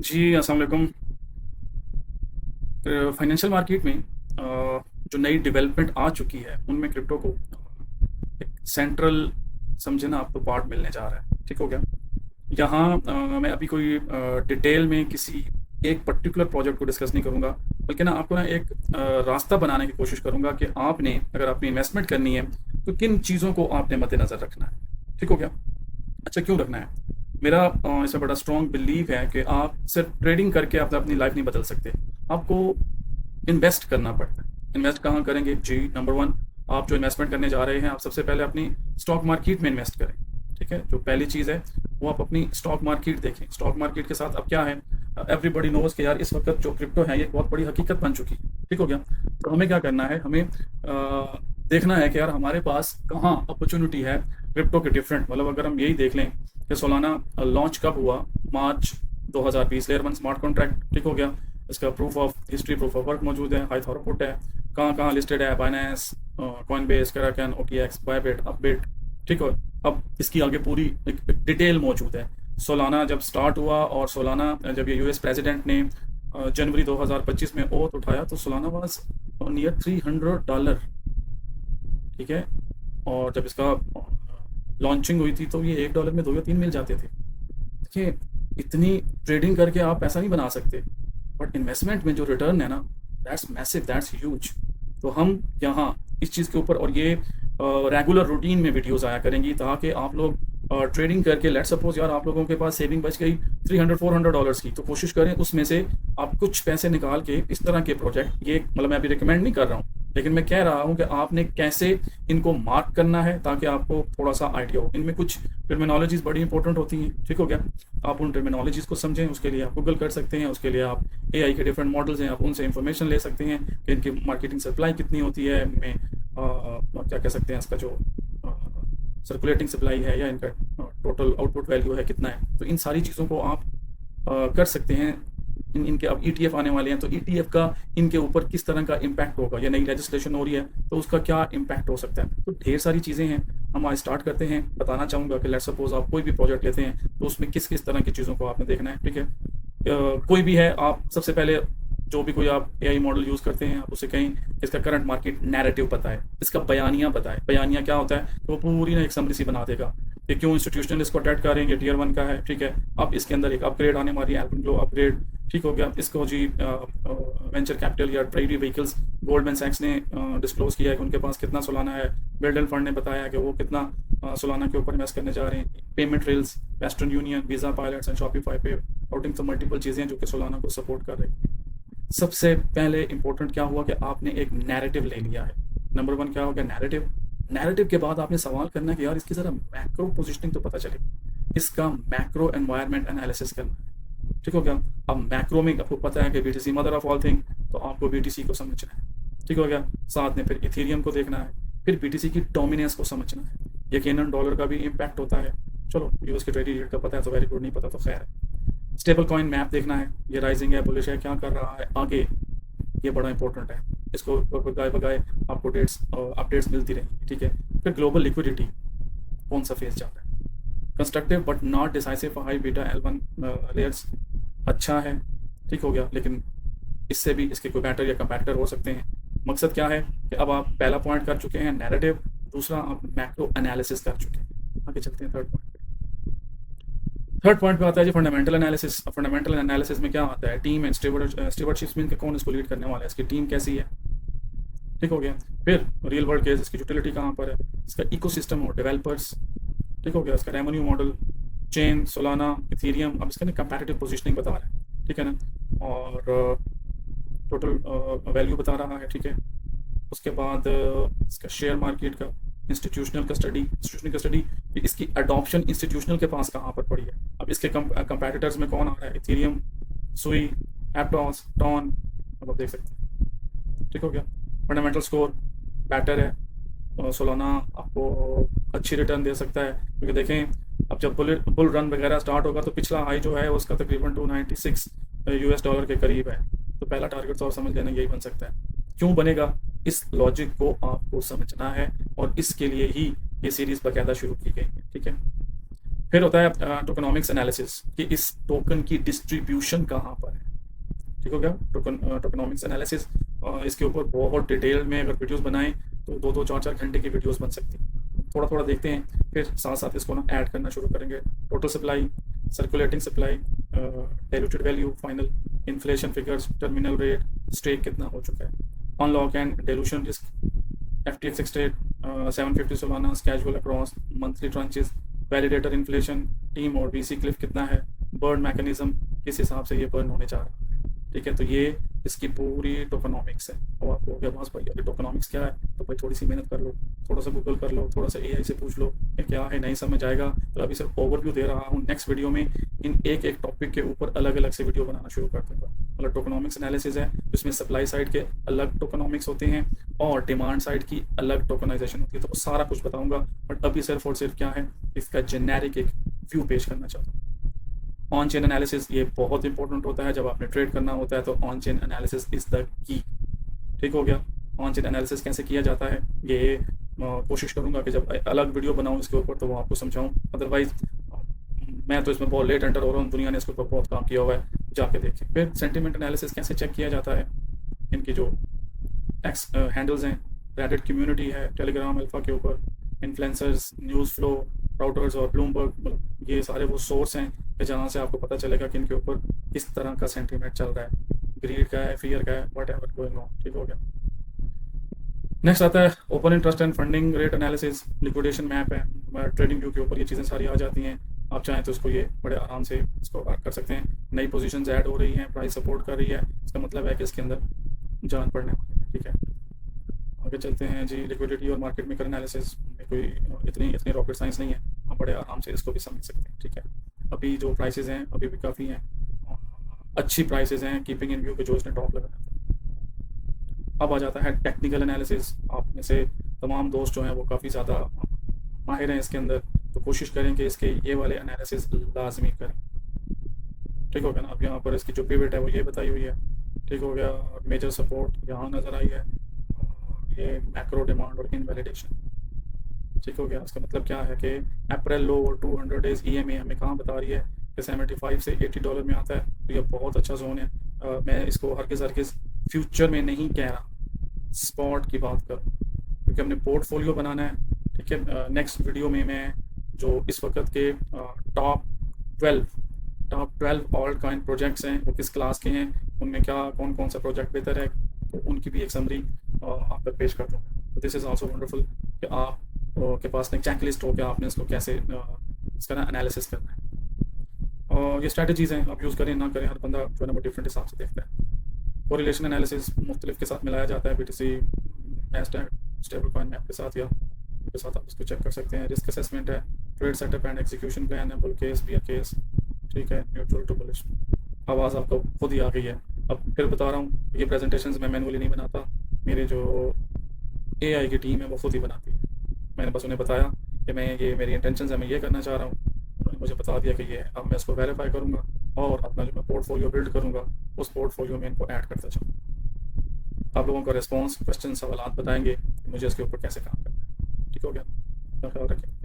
जी, अस्सलाम वालेकुम। Financial market में जो नई डेवलपमेंट आ चुकी है, उनमें क्रिप्टो को एक सेंट्रल समझे ना आप तो पार्ट मिलने जा रहा है, ठीक हो गया? यहाँ मैं अभी कोई डिटेल में किसी एक पर्टिकुलर प्रोजेक्ट को डिस्कस नहीं करूँगा, बल्कि ना आपको ना एक रास्ता बनाने की कोशिश करूँगा कि आपने अगर अपनी इन्वेस्टमेंट करनी है, तो किन चीज़ों को आपने मद्देनज़र रखना है, ठीक हो गया? अच्छा, क्यों रखना है? मेरा इसमें बड़ा स्ट्रॉन्ग बिलीव है कि आप सिर्फ ट्रेडिंग करके आप अपनी लाइफ नहीं बदल सकते। आपको इन्वेस्ट करना पड़ता है। इन्वेस्ट कहाँ करेंगे? जी, नंबर वन, आप जो इन्वेस्टमेंट करने जा रहे हैं, आप सबसे पहले अपनी स्टॉक मार्केट में इन्वेस्ट करें। ठीक है, जो पहली चीज़ है वो आप अपनी स्टॉक मार्केट देखें। स्टॉक मार्केट के साथ अब क्या है, एवरीबडी नोज कि यार इस वक्त जो क्रिप्टो है ये एक बहुत बड़ी हकीकत बन चुकी है। ठीक हो गया? तो हमें क्या करना है, हमें देखना है कि यार हमारे पास कहाँ अपॉर्चुनिटी है क्रिप्टो के डिफरेंट। मतलब अगर हम यही देख लें कि सोलाना लॉन्च कब हुआ, March 2020, layer one smart contract. ठीक हो गया? इसका proof of history, proof of work मौजूद है, हाई थॉरपुट है, कहाँ कहाँ लिस्टेड है, Binance, Coinbase, Kraken, OKX, Bybit, Upbit. ठीक है, अब इसकी आगे पूरी एक डिटेल मौजूद है। सोलाना जब स्टार्ट हुआ और सोलाना जब ये यूएस प्रेसिडेंट ने जनवरी 2025 में ओथ उठाया तो सोलाना वाज नियर $300। ठीक है, और जब इसका लॉन्चिंग हुई थी तो ये $1 में 2 या 3 मिल जाते थे। देखिए, इतनी ट्रेडिंग करके आप पैसा नहीं बना सकते, बट इन्वेस्टमेंट में जो रिटर्न है ना, दैट्स मैसिव, दैट्स ह्यूज। तो हम यहाँ इस चीज़ के ऊपर, और ये रेगुलर रूटीन में वीडियोस आया करेंगी ताकि आप लोग ट्रेडिंग करके, लेट सपोज यार आप लोगों के पास सेविंग बच गई $300-400 की, तो कोशिश करें उसमें से आप कुछ पैसे निकाल के इस तरह के प्रोजेक्ट, ये मतलब मैं अभी रिकमेंड नहीं कर रहा हूँ, लेकिन मैं कह रहा हूँ कि आपने कैसे इनको मार्क करना है ताकि आपको थोड़ा सा आइडिया हो। इनमें कुछ टर्मिनोलॉजीज बड़ी इंपॉर्टेंट होती हैं। ठीक हो गया? आप उन टर्मिनोलॉजीज को समझें, उसके लिए आप गूगल कर सकते हैं, उसके लिए आप एआई के डिफरेंट मॉडल्स हैं, आप उनसे इंफॉर्मेशन ले सकते हैं कि इनकी मार्केटिंग सप्लाई कितनी होती है, इनमें क्या कह सकते हैं, इसका जो सर्कुलेटिंग सप्लाई है या इनका टोटल आउटपुट वैल्यू है कितना है। तो इन सारी चीज़ों को आप कर सकते हैं। इनके अब ईटीएफ आने वाले हैं, तो ईटीएफ का इनके ऊपर किस तरह का इम्पैक्ट होगा, या नई लेजिस्लेशन हो रही है तो उसका क्या इम्पैक्ट हो सकता है। तो ढेर सारी चीज़ें हैं। हम आज स्टार्ट करते हैं। बताना चाहूँगा कि लेट सपोज आप कोई भी प्रोजेक्ट लेते हैं तो उसमें किस किस तरह की चीज़ों को आपने देखना है। ठीक है, कोई भी है, आप सबसे पहले जो भी कोई आप एआई मॉडल यूज़ करते हैं, आप उसे कहें इसका करंट मार्केट नैरेटिव पता है, इसका बयानिया पता है। बयानिया क्या होता है, तो वो पूरी ना एक समरी सी बना देगा कि क्यों इंस्टीट्यूशनल इसको अटैच करेंगे, टियर वन का है। ठीक है, अब इसके अंदर एक अपग्रेड आने वाली है, एल्पन ग्लो अपग्रेड। ठीक हो गया? इसको जी वेंचर कैपिटल या ट्रेडी व्हीकल्स, गोल्डमैन सैक्स ने डिस्क्लोज किया है कि उनके पास कितना सोलाना है। बिल्डन फंड ने बताया कि वो कितना सोलाना के ऊपर इन्वेस्ट करने जा रहे हैं। Payment rails, western union, visa pilots and Shopify पे आउटिंग, तो मल्टीपल चीज़ें जो कि सोलाना को सपोर्ट कर रही हैं। सबसे पहले इंपॉर्टेंट क्या हुआ कि आपने एक नैरेटिव ले लिया है। नंबर वन क्या हो गया, नैरेटिव। नैरेटिव के बाद आपने सवाल करना है कि यार इसकी ज़रा मैक्रो पोजिशनिंग तो पता चले, इसका मैक्रो एनवायरनमेंट एनालिसिस करना है। ठीक हो गया? अब मैक्रो में आपको पता है कि BTC mother of all thing, तो आपको बीटीसी को समझना है। ठीक हो गया? साथ में फिर इथेरियम को देखना है, फिर बीटीसी की डोमिनेंस को समझना है। यकीनन डॉलर का भी इम्पैक्ट होता है। चलो, यूएस के ट्रेडिंग रेट का पता है तो वेरी गुड, नहीं पता तो खैर है। स्टेबल कॉइन मैप देखना है, ये राइजिंग है, बुलिश है, क्या कर रहा है आगे, ये बड़ा इंपॉर्टेंट है। इसको बगाए बगाए आपको अपडेट्स मिलती रहेंगी। ठीक है, फिर ग्लोबल लिक्विडिटी कौन सा फेज जा रहा है, constructive but not decisive for high beta L1 layers, अच्छा है। ठीक हो गया? लेकिन इससे भी इसके कोई बैटर या कंपैरेटर हो सकते हैं। मकसद क्या है कि अब आप पहला पॉइंट कर चुके हैं नैरेटिव, दूसरा आप मैक्रो एनालिसिस कर चुके हैं। आगे चलते हैं थर्ड पॉइंट पे। थर्ड पॉइंट पे आता है जी फंडामेंटल एनालिसिस। फंडामेंटल एनालिसिस में क्या आता है, टीम एंड स्टीवर्डशिप में कौन इसको लीड करने वाला है, इसकी टीम कैसी है। ठीक हो गया? फिर रियल वर्ल्ड केस, इसकी यूटिलिटी कहाँ पर है, इसका इकोसिस्टम और डेवलपर्स। ठीक हो गया? इसका revenue model, chain, Solana, Ethereum. अब इसका ना कंपैरेटिव पोजीशनिंग बता रहा है। ठीक है ना, और टोटल वैल्यू बता रहा है। ठीक है, उसके बाद इसका शेयर मार्केट का इंस्टीट्यूशनल कस्टडी, इसकी अडॉप्शन इंस्टीट्यूशनल के पास कहाँ पर पड़ी है। अब इसके कंपैरेटर्स में कौन आ रहा है, इथेरियम, सुई, एप्टॉस, टॉन। अब आप देख सकते हैं। ठीक हो गया? फंडामेंटल स्कोर बेटर है, सोलाना आपको अच्छी रिटर्न दे सकता है, क्योंकि देखें अब जब बुल रन वगैरह स्टार्ट होगा तो पिछला हाई जो है उसका तकरीबन $296 के करीब है। तो पहला टारगेट तो और समझ लेना यही बन सकता है। क्यों बनेगा, इस लॉजिक को आपको समझना है, और इसके लिए ही ये सीरीज़ बाकायदा शुरू की गई है। ठीक है, फिर होता है टोकनॉमिक्स एनालिसिस कि इस टोकन की डिस्ट्रीब्यूशन कहाँ पर है। ठीक हो गया। टोकनॉमिक्स एनालिसिस, इसके ऊपर बहुत डिटेल में अगर वीडियोस बनाएं तो 2-2 4-4 घंटे की वीडियोस बन सकती हैं। थोड़ा थोड़ा देखते हैं, फिर साथ साथ इसको ना ऐड करना शुरू करेंगे। Total supply, circulating supply, diluted value, final inflation figures, terminal rate, stake कितना हो चुका है, unlock and dilution risk, FTX estate, 750 Solana, casual across, monthly tranches, validator inflation, team और VC क्लिफ कितना है, बर्न मैकेनिज्म, किस हिसाब से ये बर्न होने जा रहा है। ठीक है, तो ये इसकी पूरी टोकनॉमिक्स है। और आपको हो गया बस भाई अभी टोकनॉमिक्स क्या है, तो भाई थोड़ी सी मेहनत कर लो, थोड़ा सा गूगल कर लो, थोड़ा सा AI से पूछ लो कि क्या है, नहीं समझ आएगा तो अभी सिर्फ ओवरव्यू दे रहा हूँ। नेक्स्ट वीडियो में इन एक एक टॉपिक के ऊपर अलग अलग से वीडियो बनाना शुरू कर दूंगा। मतलब टोकनॉमिक्स एनालिसिस है, जिसमें सप्लाई साइड के अलग टोकनॉमिक्स होते हैं और डिमांड साइड की अलग टोकनाइजेशन होती है, तो वो सारा कुछ बताऊंगा। बट अभी सिर्फ और सिर्फ क्या है, इसका जेनेरिक एक व्यू पेश करना चाहता हूँ। ऑन चेन एनालिसिस ये बहुत इंपॉर्टेंट होता है, जब आपने ट्रेड करना होता है तो on chain analysis is the key. ठीक हो गया। ऑन चेन एनालिसिस कैसे किया जाता है ये कोशिश करूंगा कि जब अलग वीडियो बनाऊं इसके ऊपर तो वो आपको समझाऊं। अदरवाइज मैं तो इसमें बहुत लेट एंटर हो रहा हूँ, दुनिया ने इसके ऊपर बहुत काम किया हुआ है, जाके देखें। फिर सेंटिमेंट एनालिसिस कैसे चेक किया जाता है, इनकी जो एक्स हैंडल्स हैं, रेडिट कम्युनिटी है, टेलीग्राम अल्फा के ऊपर, इन्फ्लुएंसर्स, न्यूज़ फ्लो, राउटर्स और ब्लूमबर्ग, मतलब ये सारे वो सोर्स हैं कि जहाँ से आपको पता चलेगा कि इनके ऊपर किस तरह का सेंटीमेंट चल रहा है, ग्रीड का है, फियर का है, वट एवर गोइंग ऑन। ठीक हो गया। नेक्स्ट आता है open interest and funding rate analysis, liquidation map है, ट्रेडिंग व्यू के ऊपर ये चीज़ें सारी आ जाती हैं। आप चाहें तो इसको ये बड़े आराम से इसको कर सकते हैं। नई पोजीशंस ऐड हो रही हैं, प्राइस सपोर्ट कर रही है, इसका मतलब है कि इसके अंदर जान पड़ने वाली है। ठीक है, आगे चलते हैं जी। लिक्विडिटी और मार्केट मेकर एनालिसिस में कोई इतनी इतनी रॉकेट साइंस नहीं है, आप बड़े आराम से इसको भी समझ सकते हैं। ठीक है, अभी जो प्राइसेस हैं अभी भी काफ़ी हैं, अच्छी प्राइसेस हैं, कीपिंग इन व्यू के जो इसने टॉप लगाया था। अब आ जाता है टेक्निकल एनालिसिस। आप में से तमाम दोस्त जो हैं वो काफ़ी ज़्यादा माहिर हैं इसके अंदर, तो कोशिश करें कि इसके ये वाले एनालिसिस लाजमी करें। ठीक हो गया ना। अब यहाँ पर इसकी जो पिवट है वो ये बताई हुई है। ठीक हो गया। मेजर सपोर्ट यहाँ नज़र आई है, ये मैक्रो डिमांड और इनवैलिडेशन। ठीक हो गया। इसका मतलब क्या है कि अप्रैल लो और 200 डेज EMA हमें कहाँ बता रही है कि 75 से $80 में आता है, तो ये बहुत अच्छा जोन है। मैं इसको हरगिज़ फ्यूचर में नहीं कह रहा, स्पॉट की बात करूँ, क्योंकि हमने पोर्टफोलियो बनाना है। ठीक है, नेक्स्ट वीडियो में मैं जो इस वक्त के टॉप 12 ऑल्ट कॉइन प्रोजेक्ट्स हैं वो किस क्लास के हैं, उनमें क्या कौन कौन सा प्रोजेक्ट बेहतर है, तो उनकी भी एक समरी आप तक पेश कर दूँगा। तो दिस इज़ आल्सो वंडरफुल कि आप के पास एक चेक लिस्ट हो कि आपने इसको कैसे इसका ना एनालिसिस करना है। और ये स्ट्रैटेजीज़ हैं, आप यूज़ करें ना करें, हर बंदा जो है ना वो डिफरेंट हिसाब से देखता है। कोरिलेशन एनालिसिस मुख्तलिफ के साथ मिलाया जाता है, BTC, Nasdaq, stable coin map के साथ या के साथ आप इसको चेक कर सकते हैं। रिस्क असेसमेंट है, trade setup and execution plan है, बुल केस, बियर केस। ठीक है, न्यूट्रल टू बुलिश। आवाज़ आपको खुद ही आ गई है। अब फिर बता रहा हूँ, ये प्रेजेंटेशंस मैं मैनुअली नहीं बनाता, मेरे जो AI की टीम है वो खुद ही बनाती है। मैंने बस उन्हें बताया कि मैं ये मेरी इंटेंशन है, मैं ये करना चाह रहा हूँ, उन्होंने मुझे बता दिया कि ये है। अब मैं इसको वेरीफाई करूँगा और अपना जो मैं पोर्टफोलियो बिल्ड करूँगा उस पोर्टफोलियो में इनको ऐड करता जाऊँ। आप लोगों का रिस्पॉन्स, क्वेश्चन, सवाल बताएंगे कि मुझे इसके ऊपर कैसे काम करना है। ठीक हो गया, ख्याल रखें।